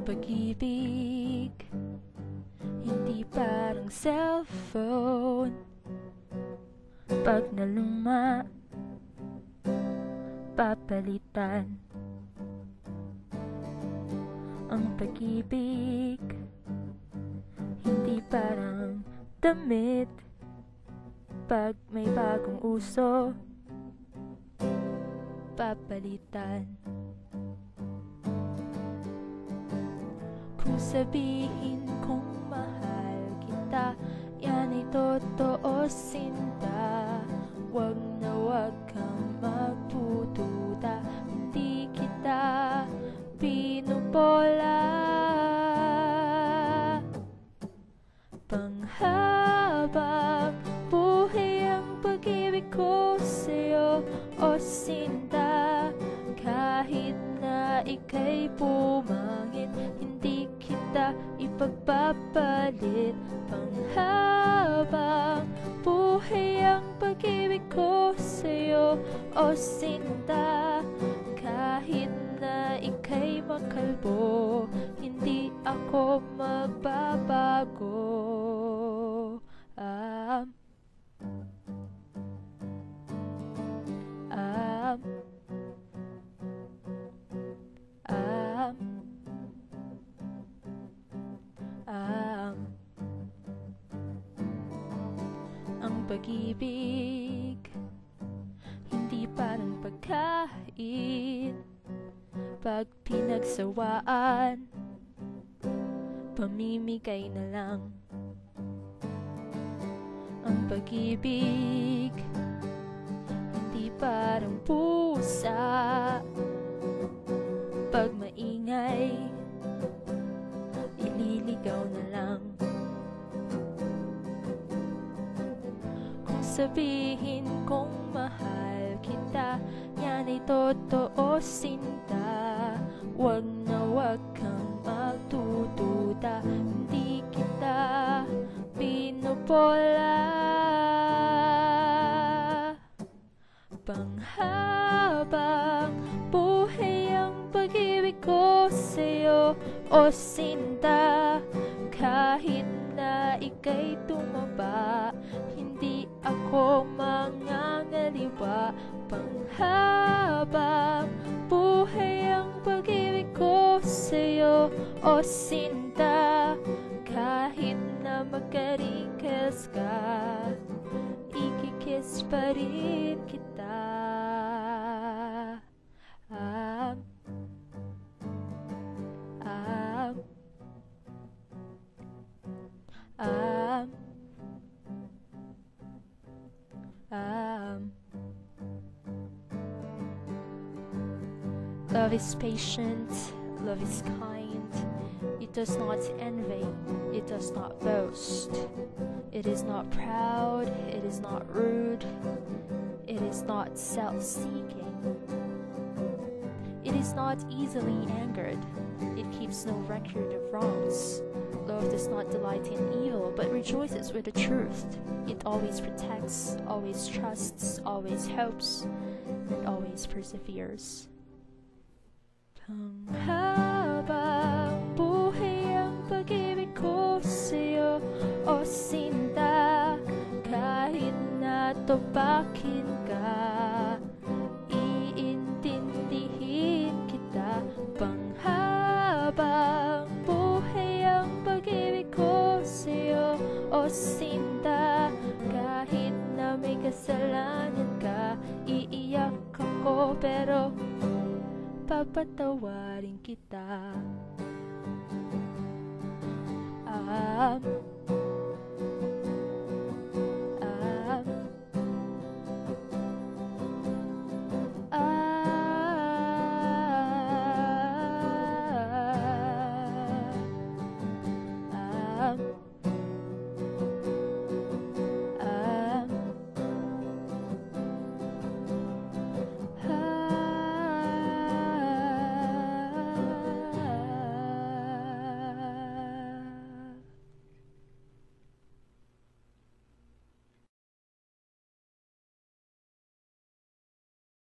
Ang pag-ibig hindi parang cellphone. Pag naluma, papalitan. Ang pag-ibig hindi parang damit. Pag may bagong uso, papalitan. Kung sabihin kong mahal kita, yan ay totoo, sinta. Wag na wag kang magdududa, hindi kita pinupola. Panghabang buhay ang pag-ibig ko sa'yo, o sinta. Kahit na ika'y pumangit, hindi kita ipagpapalit. Panghabang buhay ang pag-ibig ko sa'yo, o sinta. Kahit na ika'y makalbo, hindi ako magbabago. Ang pag-ibig hindi parang pagkain. Pag pinagsawaan, pamimigay na lang. Ang pag-ibig hindi parang pusa. Pag maingay, ililigaw na lang. Kung sabihin kong mahal kita, yan ay totoo, sinta. Wag na wag kang magdududa, hindi kita pinupola. Panghabang buhay ang pag-ibig ko sa'yo, o sinta. Kahit na ika'y tumaba, hindi ako mangangaliwa. Panghabang buhay ang pag-ibig ko sa'yo, o sinta. Kahit na magka-wrinkles ka, ikikiss pa rin kita. Love is patient, love is kind. It does not envy, it does not boast. It is not proud, it is not rude. It is not self-seeking. It is not easily angered. It keeps no record of wrongs. Love does not delight in evil, but rejoices with the truth. It always protects, always trusts, always hopes, and always perseveres. Panghabang buhay ang pag-ibig ko sa'yo, o sinta. Kahit na topakin ka, iintindihin kita. Panghabang buhay ang pag-ibig ko sa'yo, o sinta. Kahit na may kasalanan ka, iiyak ako, pero papatawarin kita.